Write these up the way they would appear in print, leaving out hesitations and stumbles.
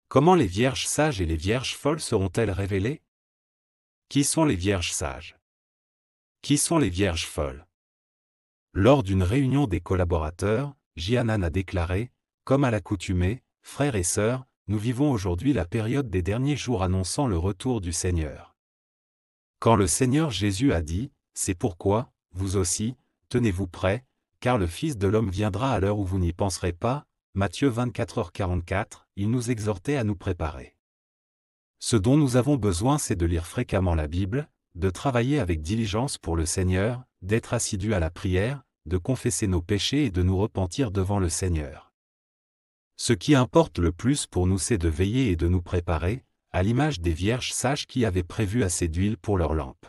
Comment les vierges sages et les vierges folles seront-elles révélées? Qui sont les vierges sages? Qui sont les vierges folles? Lors d'une réunion des collaborateurs, Jianan a déclaré, comme à l'accoutumée, frères et sœurs, nous vivons aujourd'hui la période des derniers jours annonçant le retour du Seigneur. Quand le Seigneur Jésus a dit, c'est pourquoi, vous aussi, tenez-vous prêts, car le Fils de l'homme viendra à l'heure où vous n'y penserez pas, Matthieu 24h44, il nous exhortait à nous préparer. Ce dont nous avons besoin, c'est de lire fréquemment la Bible, de travailler avec diligence pour le Seigneur, d'être assidus à la prière, de confesser nos péchés et de nous repentir devant le Seigneur. Ce qui importe le plus pour nous, c'est de veiller et de nous préparer, à l'image des vierges sages qui avaient prévu assez d'huile pour leurs lampes.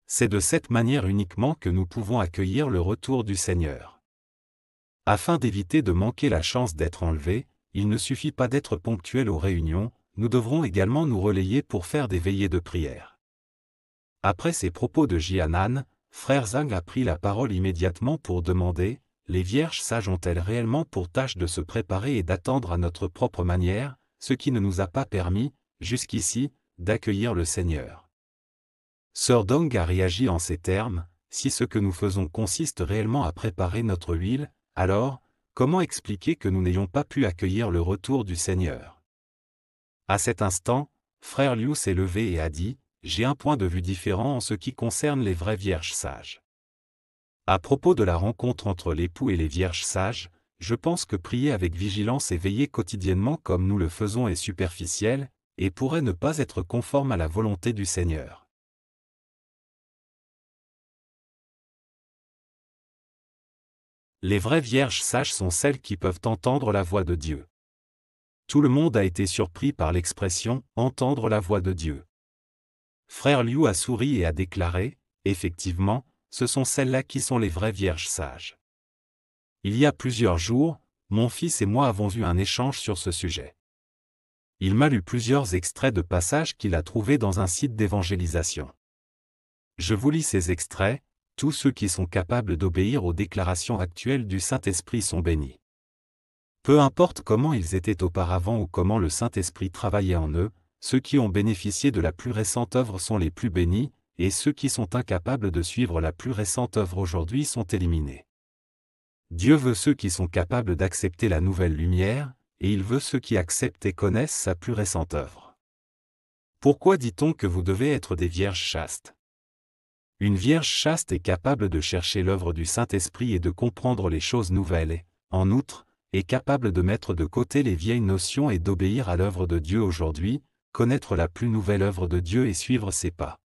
C'est de cette manière uniquement que nous pouvons accueillir le retour du Seigneur. Afin d'éviter de manquer la chance d'être enlevés, il ne suffit pas d'être ponctuel aux réunions, nous devrons également nous relayer pour faire des veillées de prière. Après ces propos de Jianan, frère Zhang a pris la parole immédiatement pour demander, les vierges sages ont-elles réellement pour tâche de se préparer et d'attendre à notre propre manière, ce qui ne nous a pas permis, jusqu'ici, d'accueillir le Seigneur. Sœur Dong a réagi en ces termes, si ce que nous faisons consiste réellement à préparer notre huile, alors, comment expliquer que nous n'ayons pas pu accueillir le retour du Seigneur? À cet instant, frère Liu s'est levé et a dit, j'ai un point de vue différent en ce qui concerne les vraies vierges sages. À propos de la rencontre entre l'époux et les vierges sages, je pense que prier avec vigilance et veiller quotidiennement comme nous le faisons est superficiel, et pourrait ne pas être conforme à la volonté du Seigneur. Les vraies vierges sages sont celles qui peuvent entendre la voix de Dieu. Tout le monde a été surpris par l'expression « entendre la voix de Dieu ». Frère Liu a souri et a déclaré, effectivement, ce sont celles-là qui sont les vraies vierges sages. Il y a plusieurs jours, mon fils et moi avons eu un échange sur ce sujet. Il m'a lu plusieurs extraits de passages qu'il a trouvés dans un site d'évangélisation. Je vous lis ces extraits, tous ceux qui sont capables d'obéir aux déclarations actuelles du Saint-Esprit sont bénis. Peu importe comment ils étaient auparavant ou comment le Saint-Esprit travaillait en eux, ceux qui ont bénéficié de la plus récente œuvre sont les plus bénis, et ceux qui sont incapables de suivre la plus récente œuvre aujourd'hui sont éliminés. Dieu veut ceux qui sont capables d'accepter la nouvelle lumière, et il veut ceux qui acceptent et connaissent sa plus récente œuvre. Pourquoi dit-on que vous devez être des vierges chastes? Une vierge chaste est capable de chercher l'œuvre du Saint-Esprit et de comprendre les choses nouvelles et, en outre, est capable de mettre de côté les vieilles notions et d'obéir à l'œuvre de Dieu aujourd'hui, connaître la plus nouvelle œuvre de Dieu et suivre ses pas.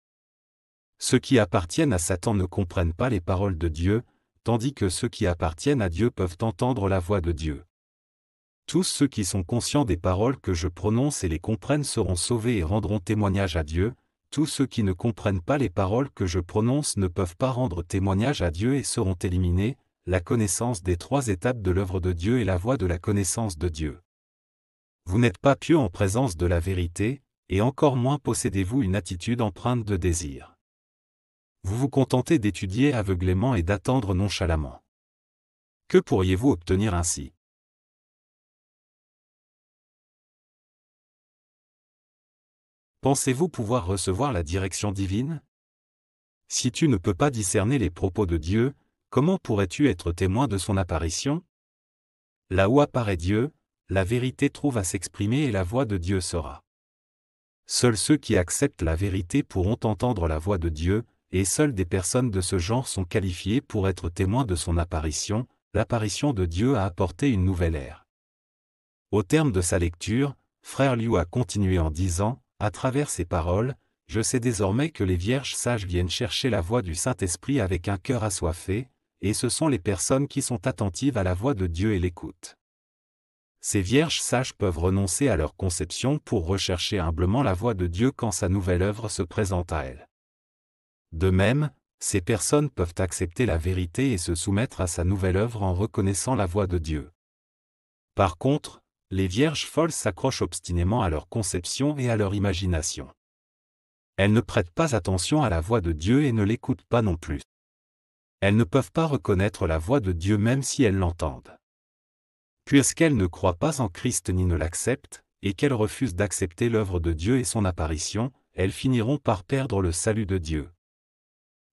Ceux qui appartiennent à Satan ne comprennent pas les paroles de Dieu, tandis que ceux qui appartiennent à Dieu peuvent entendre la voix de Dieu. Tous ceux qui sont conscients des paroles que je prononce et les comprennent seront sauvés et rendront témoignage à Dieu. Tous ceux qui ne comprennent pas les paroles que je prononce ne peuvent pas rendre témoignage à Dieu et seront éliminés. La connaissance des 3 étapes de l'œuvre de Dieu est la voie de la connaissance de Dieu. Vous n'êtes pas pieux en présence de la vérité, et encore moins possédez-vous une attitude empreinte de désir. Vous vous contentez d'étudier aveuglément et d'attendre nonchalamment. Que pourriez-vous obtenir ainsi? Pensez-vous pouvoir recevoir la direction divine? Si tu ne peux pas discerner les propos de Dieu, comment pourrais-tu être témoin de son apparition? Là où apparaît Dieu, la vérité trouve à s'exprimer et la voix de Dieu sera. Seuls ceux qui acceptent la vérité pourront entendre la voix de Dieu, et seules des personnes de ce genre sont qualifiées pour être témoins de son apparition. L'apparition de Dieu a apporté une nouvelle ère. Au terme de sa lecture, frère Liu a continué en disant, à travers ces paroles, je sais désormais que les vierges sages viennent chercher la voix du Saint-Esprit avec un cœur assoiffé, et ce sont les personnes qui sont attentives à la voix de Dieu et l'écoutent. Ces vierges sages peuvent renoncer à leur conception pour rechercher humblement la voix de Dieu quand sa nouvelle œuvre se présente à elles. De même, ces personnes peuvent accepter la vérité et se soumettre à sa nouvelle œuvre en reconnaissant la voix de Dieu. Par contre, les vierges folles s'accrochent obstinément à leur conception et à leur imagination. Elles ne prêtent pas attention à la voix de Dieu et ne l'écoutent pas non plus. Elles ne peuvent pas reconnaître la voix de Dieu même si elles l'entendent. Puisqu'elles ne croient pas en Christ ni ne l'acceptent, et qu'elles refusent d'accepter l'œuvre de Dieu et son apparition, elles finiront par perdre le salut de Dieu.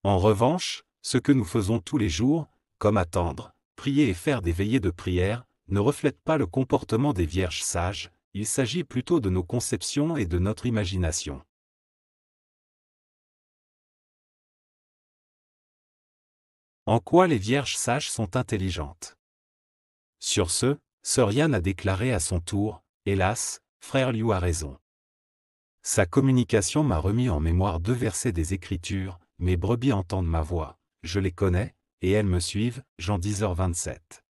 En revanche, ce que nous faisons tous les jours, comme attendre, prier et faire des veillées de prière, ne reflète pas le comportement des vierges sages, il s'agit plutôt de nos conceptions et de notre imagination. En quoi les vierges sages sont intelligentes? Sur ce, sœur Yann a déclaré à son tour, « Hélas, frère Liu a raison. Sa communication m'a remis en mémoire 2 versets des Écritures, mes brebis entendent ma voix, je les connais, et elles me suivent, Jean 10h27.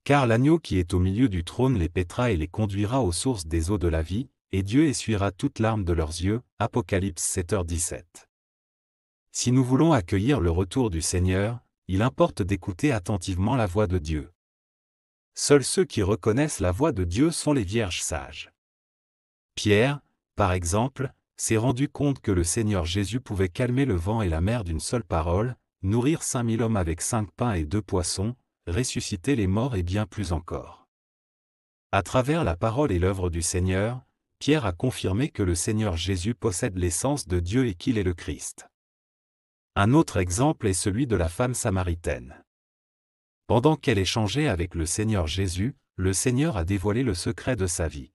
Car l'agneau qui est au milieu du trône les paîtra et les conduira aux sources des eaux de la vie, et Dieu essuiera toute larme de leurs yeux, Apocalypse 7h17. Si nous voulons accueillir le retour du Seigneur, il importe d'écouter attentivement la voix de Dieu. Seuls ceux qui reconnaissent la voix de Dieu sont les vierges sages. Pierre, par exemple, s'est rendu compte que le Seigneur Jésus pouvait calmer le vent et la mer d'une seule parole, nourrir 5000 hommes avec 5 pains et 2 poissons, ressusciter les morts et bien plus encore. À travers la parole et l'œuvre du Seigneur, Pierre a confirmé que le Seigneur Jésus possède l'essence de Dieu et qu'il est le Christ. Un autre exemple est celui de la femme samaritaine. Pendant qu'elle échangeait avec le Seigneur Jésus, le Seigneur a dévoilé le secret de sa vie.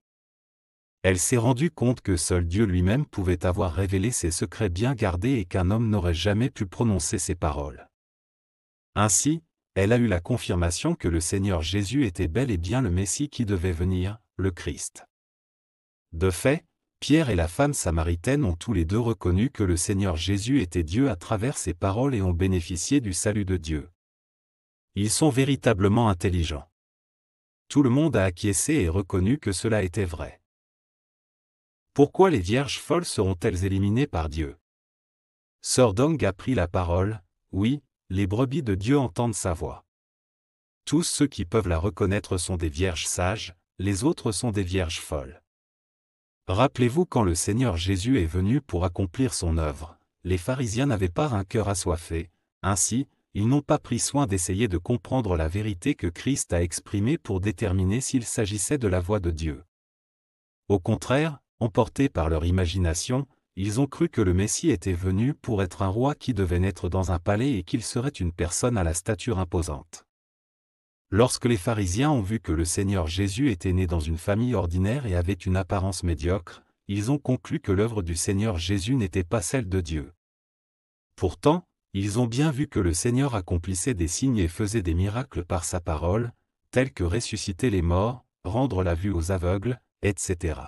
Elle s'est rendue compte que seul Dieu lui-même pouvait avoir révélé ses secrets bien gardés et qu'un homme n'aurait jamais pu prononcer ces paroles. Ainsi, elle a eu la confirmation que le Seigneur Jésus était bel et bien le Messie qui devait venir, le Christ. De fait, Pierre et la femme samaritaine ont tous les deux reconnu que le Seigneur Jésus était Dieu à travers ses paroles et ont bénéficié du salut de Dieu. Ils sont véritablement intelligents. Tout le monde a acquiescé et reconnu que cela était vrai. Pourquoi les vierges folles seront-elles éliminées par Dieu? Sœur Dong a pris la parole, oui, les brebis de Dieu entendent sa voix. Tous ceux qui peuvent la reconnaître sont des vierges sages, les autres sont des vierges folles. Rappelez-vous quand le Seigneur Jésus est venu pour accomplir son œuvre, les pharisiens n'avaient pas un cœur assoiffé, ainsi, ils n'ont pas pris soin d'essayer de comprendre la vérité que Christ a exprimée pour déterminer s'il s'agissait de la voix de Dieu. Au contraire, emportés par leur imagination, ils ont cru que le Messie était venu pour être un roi qui devait naître dans un palais et qu'il serait une personne à la stature imposante. Lorsque les pharisiens ont vu que le Seigneur Jésus était né dans une famille ordinaire et avait une apparence médiocre, ils ont conclu que l'œuvre du Seigneur Jésus n'était pas celle de Dieu. Pourtant, ils ont bien vu que le Seigneur accomplissait des signes et faisait des miracles par sa parole, tels que ressusciter les morts, rendre la vue aux aveugles, etc.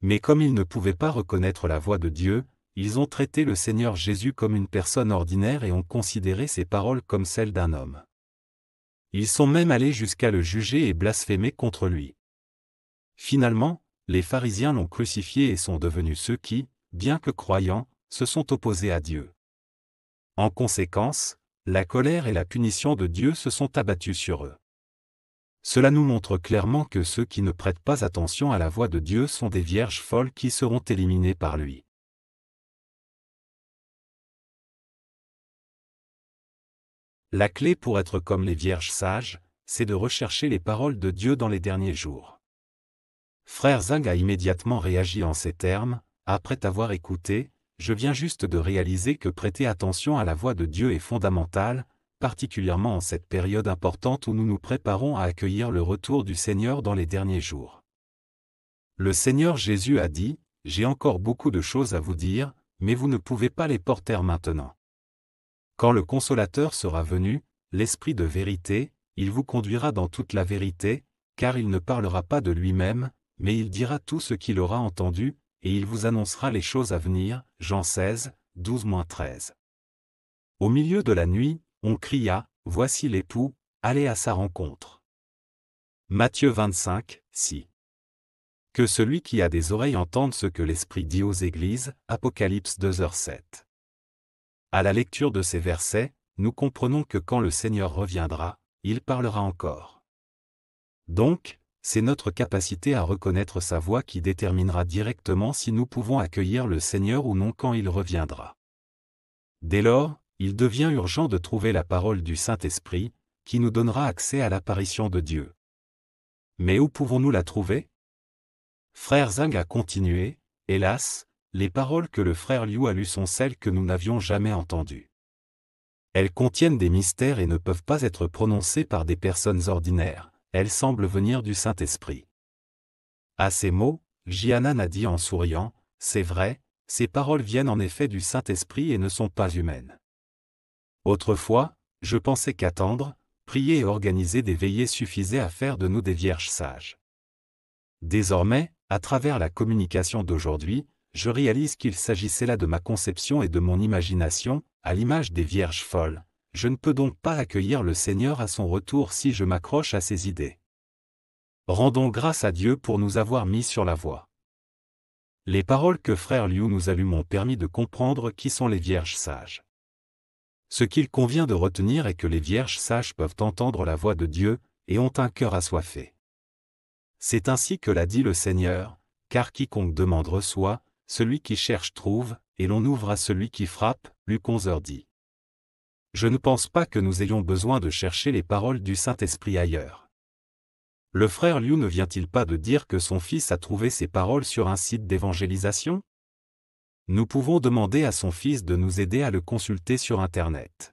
Mais comme ils ne pouvaient pas reconnaître la voix de Dieu, ils ont traité le Seigneur Jésus comme une personne ordinaire et ont considéré ses paroles comme celles d'un homme. Ils sont même allés jusqu'à le juger et blasphémer contre lui. Finalement, les pharisiens l'ont crucifié et sont devenus ceux qui, bien que croyants, se sont opposés à Dieu. En conséquence, la colère et la punition de Dieu se sont abattues sur eux. Cela nous montre clairement que ceux qui ne prêtent pas attention à la voix de Dieu sont des vierges folles qui seront éliminées par lui. La clé pour être comme les vierges sages, c'est de rechercher les paroles de Dieu dans les derniers jours. Frère Zhang a immédiatement réagi en ces termes, après t'avoir écouté, je viens juste de réaliser que prêter attention à la voix de Dieu est fondamental, particulièrement en cette période importante où nous nous préparons à accueillir le retour du Seigneur dans les derniers jours. Le Seigneur Jésus a dit, « J'ai encore beaucoup de choses à vous dire, mais vous ne pouvez pas les porter maintenant. Quand le Consolateur sera venu, l'Esprit de vérité, il vous conduira dans toute la vérité, car il ne parlera pas de lui-même, mais il dira tout ce qu'il aura entendu, et il vous annoncera les choses à venir. » Jean 16, 12-13. Au milieu de la nuit, on cria, « Voici l'époux, allez à sa rencontre. » Matthieu 25, 6. Que celui qui a des oreilles entende ce que l'Esprit dit aux églises. Apocalypse 2h7. À la lecture de ces versets, nous comprenons que quand le Seigneur reviendra, il parlera encore. Donc, c'est notre capacité à reconnaître sa voix qui déterminera directement si nous pouvons accueillir le Seigneur ou non quand il reviendra. Dès lors, il devient urgent de trouver la parole du Saint-Esprit, qui nous donnera accès à l'apparition de Dieu. Mais où pouvons-nous la trouver? Frère Zhang a continué, hélas, les paroles que le frère Liu a lues sont celles que nous n'avions jamais entendues. Elles contiennent des mystères et ne peuvent pas être prononcées par des personnes ordinaires, elles semblent venir du Saint-Esprit. À ces mots, Jianan a dit en souriant, c'est vrai, ces paroles viennent en effet du Saint-Esprit et ne sont pas humaines. Autrefois, je pensais qu'attendre, prier et organiser des veillées suffisait à faire de nous des vierges sages. Désormais, à travers la communication d'aujourd'hui, je réalise qu'il s'agissait là de ma conception et de mon imagination, à l'image des vierges folles. Je ne peux donc pas accueillir le Seigneur à son retour si je m'accroche à ses idées. Rendons grâce à Dieu pour nous avoir mis sur la voie. Les paroles que frère Liu nous a lues m'ont permis de comprendre qui sont les vierges sages. Ce qu'il convient de retenir est que les vierges sages peuvent entendre la voix de Dieu, et ont un cœur assoiffé. C'est ainsi que l'a dit le Seigneur, car quiconque demande reçoit, celui qui cherche trouve, et l'on ouvre à celui qui frappe, Luc 11h10. Je ne pense pas que nous ayons besoin de chercher les paroles du Saint-Esprit ailleurs. Le frère Liu ne vient-il pas de dire que son fils a trouvé ces paroles sur un site d'évangélisation ? Nous pouvons demander à son fils de nous aider à le consulter sur Internet.